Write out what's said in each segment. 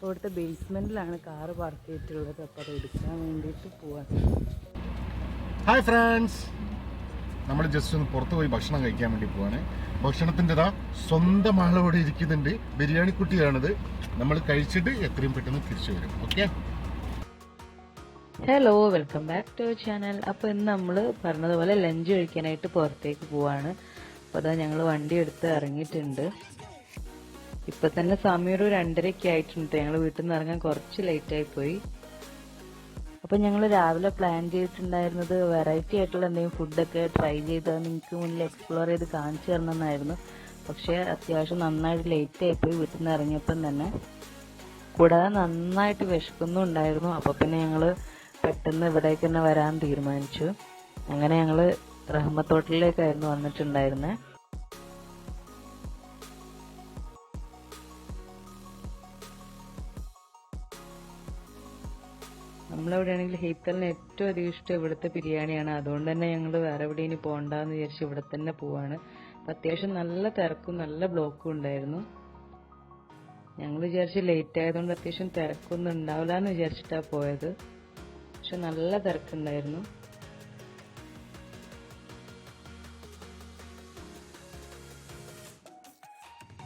ഇവിടുത്തെ ബേസ്മെൻറ്റിലാണ് car park ചെയ്തിട്ടുള്ളത്. അപ്പോൾ അത് എടുക്കാൻ വേണ്ടിയിട്ട് പോവാണ്. ഹായ് ഫ്രണ്ട്സ്, നമ്മൾ ജസ്റ്റ് ഒന്ന് പുറത്ത് പോയി ഭക്ഷണം കഴിക്കാൻ വേണ്ടി പോവാണ്. ഭക്ഷണത്തിൻ്റെതാ സ്വന്തം ആളോടെ ഇരിക്കുന്നുണ്ട്. ബിരിയാണി കുട്ടിയാണിത്. നമ്മൾ കഴിച്ചിട്ട് എത്രയും പെട്ടെന്ന് തിരിച്ചു വരും. Okay, hello, welcome back to channel. അപ്പോൾ ഇന്ന് നമ്മൾ പറഞ്ഞതുപോലെ ലഞ്ച് കഴിക്കാനായിട്ട് പുറത്തേക്ക് പോവാണ്. അപ്പോൾ അതാ ഞങ്ങൾ വണ്ടി എടുത്ത് ഇറങ്ങിയിട്ടുണ്ട്. ഇപ്പം തന്നെ സമയം ഒരു 2:30 ആയിട്ടുണ്ട്. ഞങ്ങൾ വീട്ടിൽ നിന്ന് ഇറങ്ങാൻ കുറച്ച് ലേറ്റായി പോയി. അപ്പം ഞങ്ങൾ രാവിലെ പ്ലാൻ ചെയ്തിട്ടുണ്ടായിരുന്നത് വെറൈറ്റി ആയിട്ടുള്ള എന്തെങ്കിലും ഫുഡൊക്കെ ട്രൈ ചെയ്ത് നിങ്ങൾക്ക് മുന്നിൽ എക്സ്പ്ലോർ ചെയ്ത് കാണിച്ചു തരണമെന്നായിരുന്നു. പക്ഷേ അത്യാവശ്യം നന്നായിട്ട് ലേറ്റ് ആയിപ്പോയി വീട്ടിൽ നിന്ന് ഇറങ്ങിയപ്പം തന്നെ. കൂടാതെ നന്നായിട്ട് വിശക്കുന്നുണ്ടായിരുന്നു. അപ്പോൾ പിന്നെ ഞങ്ങൾ പെട്ടെന്ന് ഇവിടേക്ക് തന്നെ വരാൻ തീരുമാനിച്ചു. അങ്ങനെ ഞങ്ങൾ റഹ്മത്ത് ഹോട്ടലിലേക്കായിരുന്നു വന്നിട്ടുണ്ടായിരുന്നത്. നമ്മളെവിടെയാണെങ്കിൽ ഹെയ്ത്തലിന് ഏറ്റവും അധികം ഇഷ്ടം ഇവിടുത്തെ ബിരിയാണിയാണ്. അതുകൊണ്ട് തന്നെ ഞങ്ങൾ വേറെ എവിടെ ഇനി പോകണ്ടെന്ന് വിചാരിച്ച് ഇവിടെ തന്നെ പോവാണ്. അപ്പം അത്യാവശ്യം നല്ല തിരക്കും നല്ല ബ്ലോക്കും ഉണ്ടായിരുന്നു. ഞങ്ങൾ വിചാരിച്ച് ലേറ്റ് ആയതുകൊണ്ട് അത്യാവശ്യം തിരക്കൊന്നും ഉണ്ടാവില്ല എന്ന് വിചാരിച്ചിട്ടാണ് പോയത്. പക്ഷെ നല്ല തിരക്കുണ്ടായിരുന്നു.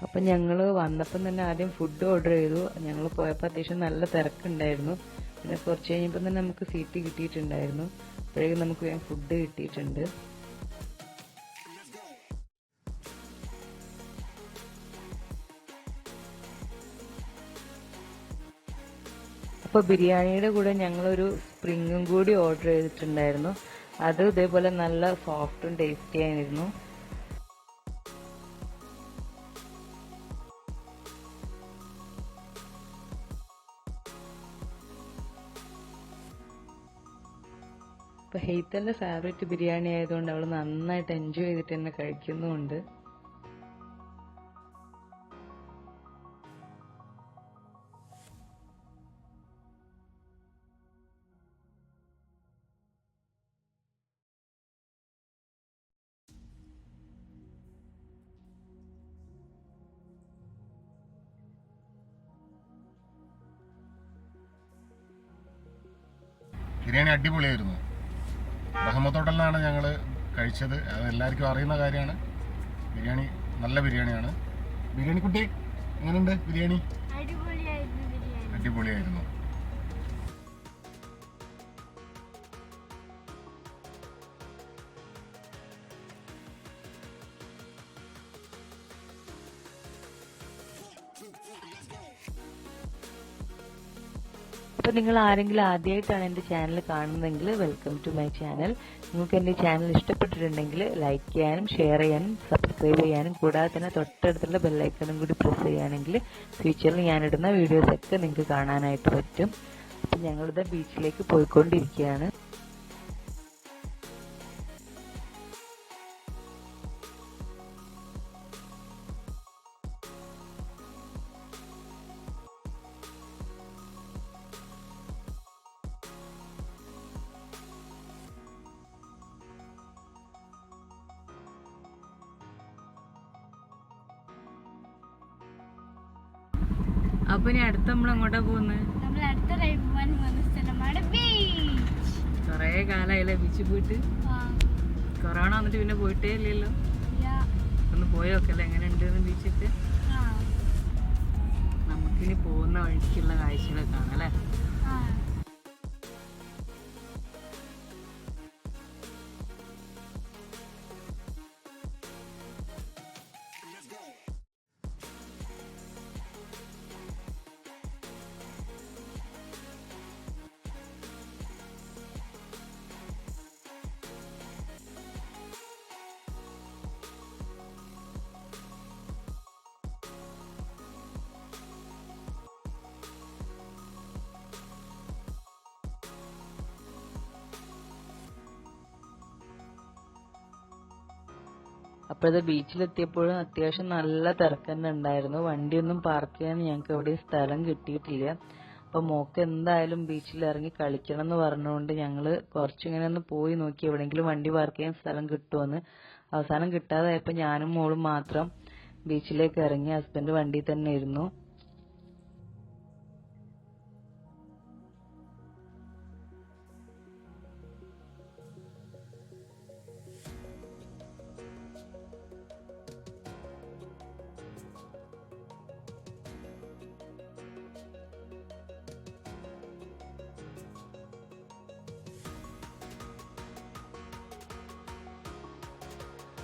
അപ്പം ഞങ്ങൾ വന്നപ്പം തന്നെ ആദ്യം ഫുഡ് ഓർഡർ ചെയ്തു. ഞങ്ങൾ പോയപ്പോൾ അത്യാവശ്യം നല്ല തിരക്കുണ്ടായിരുന്നു. പിന്നെ കുറച്ച് കഴിഞ്ഞപ്പോൾ തന്നെ നമുക്ക് സീറ്റ് കിട്ടിയിട്ടുണ്ടായിരുന്നു. അപ്പോഴേക്കും നമുക്ക് വേഗം ഫുഡ് കിട്ടിയിട്ടുണ്ട്. അപ്പോൾ ബിരിയാണിയുടെ കൂടെ ഞങ്ങളൊരു സ്പ്രിങ്ങും കൂടി ഓർഡർ ചെയ്തിട്ടുണ്ടായിരുന്നു. അത് ഇതേപോലെ നല്ല സോഫ്റ്റും ടേസ്റ്റി ആയിരുന്നു. അപ്പോൾ ഹെയ്ത്തലിൻ്റെ ഫേവറേറ്റ് ബിരിയാണി ആയതുകൊണ്ട് അവൾ നന്നായിട്ട് എൻജോയ് ചെയ്തിട്ട് തന്നെ കഴിക്കുന്നുമുണ്ട്. ബിരിയാണി അടിപൊളിയായിരുന്നു. റഹ്മത്ത് ഹോട്ടലിലാണ് ഞങ്ങൾ കഴിച്ചത്. അത് എല്ലാവർക്കും അറിയുന്ന കാര്യമാണ്. ബിരിയാണി നല്ല ബിരിയാണിയാണ്. ബിരിയാണി കുട്ടി എങ്ങനെയുണ്ട്? ബിരിയാണി അടിപൊളിയായിരുന്നു. അപ്പോൾ നിങ്ങൾ ആരെങ്കിലും ആദ്യമായിട്ടാണ് എൻ്റെ ചാനൽ കാണുന്നതെങ്കിൽ വെൽക്കം ടു മൈ ചാനൽ. നിങ്ങൾക്ക് എൻ്റെ ചാനൽ ഇഷ്ടപ്പെട്ടിട്ടുണ്ടെങ്കിൽ ലൈക്ക് ചെയ്യാനും ഷെയർ ചെയ്യാനും സബ്സ്ക്രൈബ് ചെയ്യാനും കൂടാതെ തന്നെ തൊട്ടടുത്തുള്ള ബെല്ലൈക്കണും കൂടി പ്രസ് ചെയ്യുകയാണെങ്കിൽ ഫ്യൂച്ചറിൽ ഞാനിടുന്ന വീഡിയോസൊക്കെ നിങ്ങൾക്ക് കാണാനായിട്ട് പറ്റും. അപ്പം ഞങ്ങളിത് ബീച്ചിലേക്ക് പോയിക്കൊണ്ടിരിക്കുകയാണ്. അപ്പൊ ഇനി അടുത്ത നമ്മൾ എങ്ങോട്ടാ പോകുന്നത്? കൊറേ കാലായില്ലേ ബീച്ചിൽ പോയിട്ട്. കൊറോണ വന്നിട്ട് പിന്നെ പോയിട്ടേ ഇല്ലല്ലോ. ഒന്ന് പോയോക്കല്ലേ എങ്ങനെയുണ്ട് ബീച്ചൊക്കെ. നമുക്കിനി പോകുന്ന വഴിക്കുള്ള കാഴ്ചകളൊക്കെ കാണാം അല്ലേ. അപ്പോഴത്തെ ബീച്ചിലെത്തിയപ്പോഴും അത്യാവശ്യം നല്ല തിരക്ക് തന്നെ ഉണ്ടായിരുന്നു. വണ്ടിയൊന്നും പാർക്ക് ചെയ്യാൻ ഞങ്ങൾക്ക് എവിടെയും സ്ഥലം കിട്ടിയിട്ടില്ല. അപ്പോൾ മോക്ക് എന്തായാലും ബീച്ചിൽ ഇറങ്ങി കളിക്കണം എന്ന് പറഞ്ഞുകൊണ്ട് ഞങ്ങൾ കുറച്ചിങ്ങനെ ഒന്ന് പോയി നോക്കി എവിടെയെങ്കിലും വണ്ടി പാർക്ക് ചെയ്യാൻ സ്ഥലം കിട്ടുമെന്ന്. അവസാനം കിട്ടാതായപ്പോൾ ഞാനും മോളും മാത്രം ബീച്ചിലേക്ക് ഇറങ്ങി. ഹസ്ബൻഡ് വണ്ടിയിൽ തന്നെ ഇരുന്നു.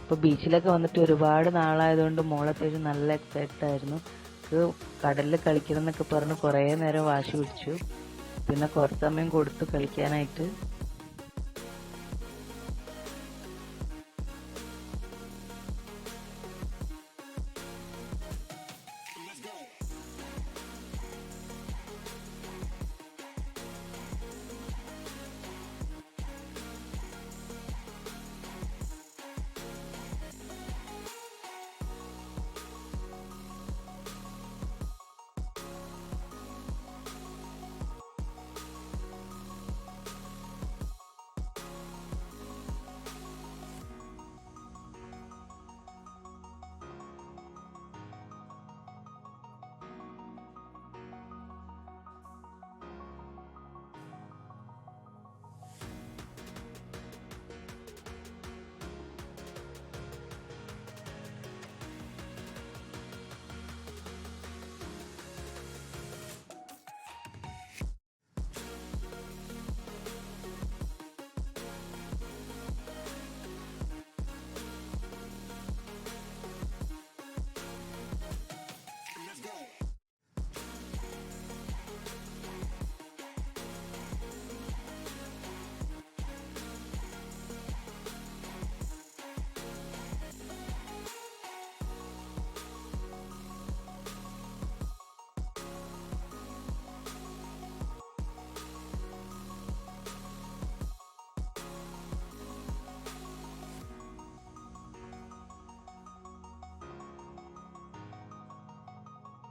അപ്പോൾ ബീച്ചിലൊക്കെ വന്നിട്ട് ഒരുപാട് നാളായതുകൊണ്ട് മോൾ അത്യാവശ്യം നല്ല എക്സൈറ്റഡ് ആയിരുന്നു. കടലിൽ കളിക്കണം എന്നൊക്കെ പറഞ്ഞ് കുറേ നേരം വാശി പിടിച്ചു. പിന്നെ കുറച്ച് സമയം കൊടുത്തു കളിക്കാനായിട്ട്.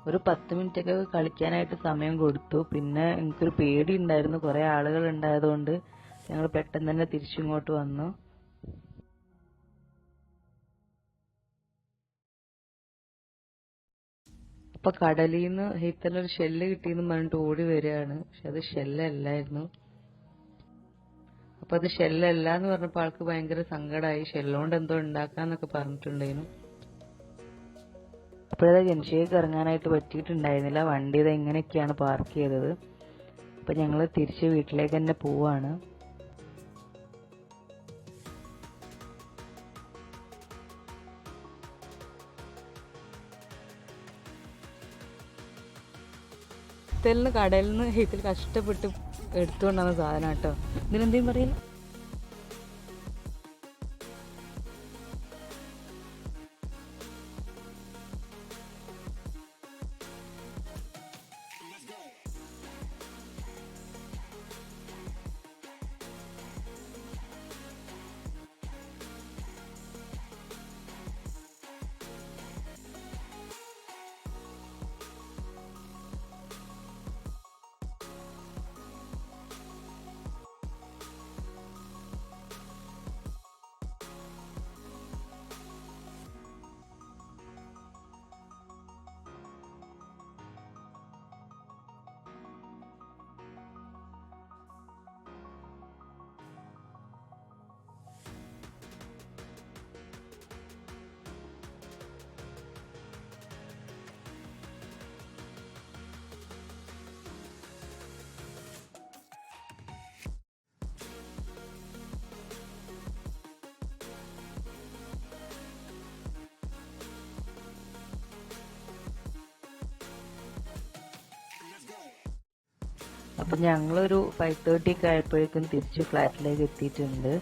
ഒരു 10 മിനിറ്റൊക്കെ കളിക്കാനായിട്ട് സമയം കൊടുത്തു. പിന്നെ എനിക്കൊരു പേടി ഉണ്ടായിരുന്നു, കുറേ ആളുകൾ ഉണ്ടായതുകൊണ്ട് ഞങ്ങൾ പെട്ടെന്ന് തന്നെ തിരിച്ചിങ്ങോട്ട് വന്നു. അപ്പൊ കടലിൽ നിന്ന് ഹെയ്ത്തലൊരു ഷെല്ല് കിട്ടിയെന്ന് പറഞ്ഞിട്ട് ഓടി വരികയാണ്. പക്ഷെ അത് ഷെല്ലല്ലായിരുന്നു. അപ്പൊ അത് ഷെല്ലല്ല എന്ന് പറഞ്ഞപ്പോൾ ആൾക്ക് ഭയങ്കര സങ്കടമായി. ഷെല്ലുകൊണ്ട് എന്തോ ഉണ്ടാക്കാന്നൊക്കെ പറഞ്ഞിട്ടുണ്ടായിരുന്നു. അപ്പോഴത് ജംഷയ്ക്ക് ഇറങ്ങാനായിട്ട് പറ്റിയിട്ടുണ്ടായിരുന്നില്ല. വണ്ടി ഇത് എങ്ങനെയൊക്കെയാണ് പാർക്ക് ചെയ്തത്. അപ്പൊ ഞങ്ങൾ തിരിച്ച് വീട്ടിലേക്ക് തന്നെ പോവാണ്. കടലിൽ നിന്ന് ഹെയ്ത്തിൽ കഷ്ടപ്പെട്ട് എടുത്തുകൊണ്ടാണ് സാധനം കേട്ടോ. ഇതിനെന്തേലും പറയില്ല. അപ്പം ഞങ്ങളൊരു 5:30 ഒക്കെ ആയപ്പോഴേക്കും തിരിച്ച് ഫ്ലാറ്റിലേക്ക് എത്തിയിട്ടുണ്ട്.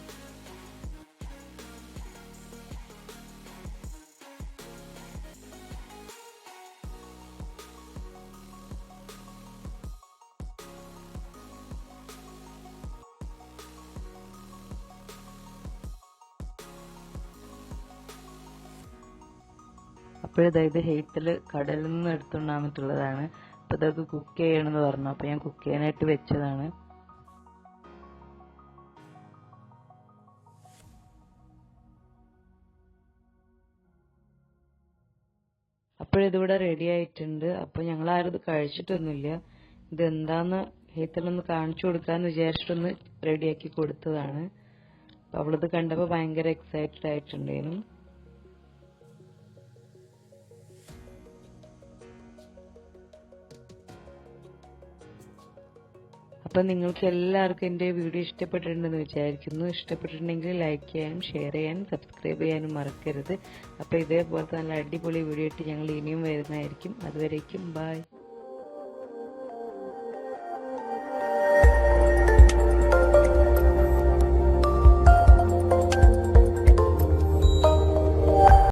അപ്പോഴതായത് ഹെയ്ത്തൽ കടലിൽ നിന്ന് എടുത്തുകൊണ്ടാൻ പറ്റുള്ളതാണ്. അപ്പോൾ ഇതൊക്കെ കുക്ക് ചെയ്യണമെന്ന് പറഞ്ഞു. അപ്പോൾ ഞാൻ കുക്ക് ചെയ്യാനായിട്ട് വെച്ചതാണ്. അപ്പോഴിതിവിടെ റെഡി ആയിട്ടുണ്ട്. അപ്പോൾ ഞങ്ങളാരും ഇത് കഴിച്ചിട്ടൊന്നുമില്ല. ഇതെന്താന്ന് ഹെയ്ത്തലൊന്ന് കാണിച്ചു കൊടുക്കാമെന്ന് വിചാരിച്ചിട്ടൊന്ന് റെഡിയാക്കി കൊടുത്തതാണ്. അപ്പോൾ അവളിത് കണ്ടപ്പോൾ ഭയങ്കര എക്സൈറ്റഡ് ആയിട്ടുണ്ടായിരുന്നു. അപ്പൊ നിങ്ങൾക്ക് എല്ലാവർക്കും എന്റെ വീഡിയോ ഇഷ്ടപ്പെട്ടിട്ടുണ്ടെന്ന് വിചാരിക്കുന്നു. ഇഷ്ടപ്പെട്ടിട്ടുണ്ടെങ്കിൽ ലൈക്ക് ചെയ്യാനും ഷെയർ ചെയ്യാനും സബ്സ്ക്രൈബ് ചെയ്യാനും മറക്കരുത്. അപ്പൊ ഇതേപോലത്തെ നല്ല അടിപൊളി വീഡിയോ ആയിട്ട് ഞങ്ങൾ ഇനിയും വരുന്നതായിരിക്കും. അതുവരേക്കും ബൈ.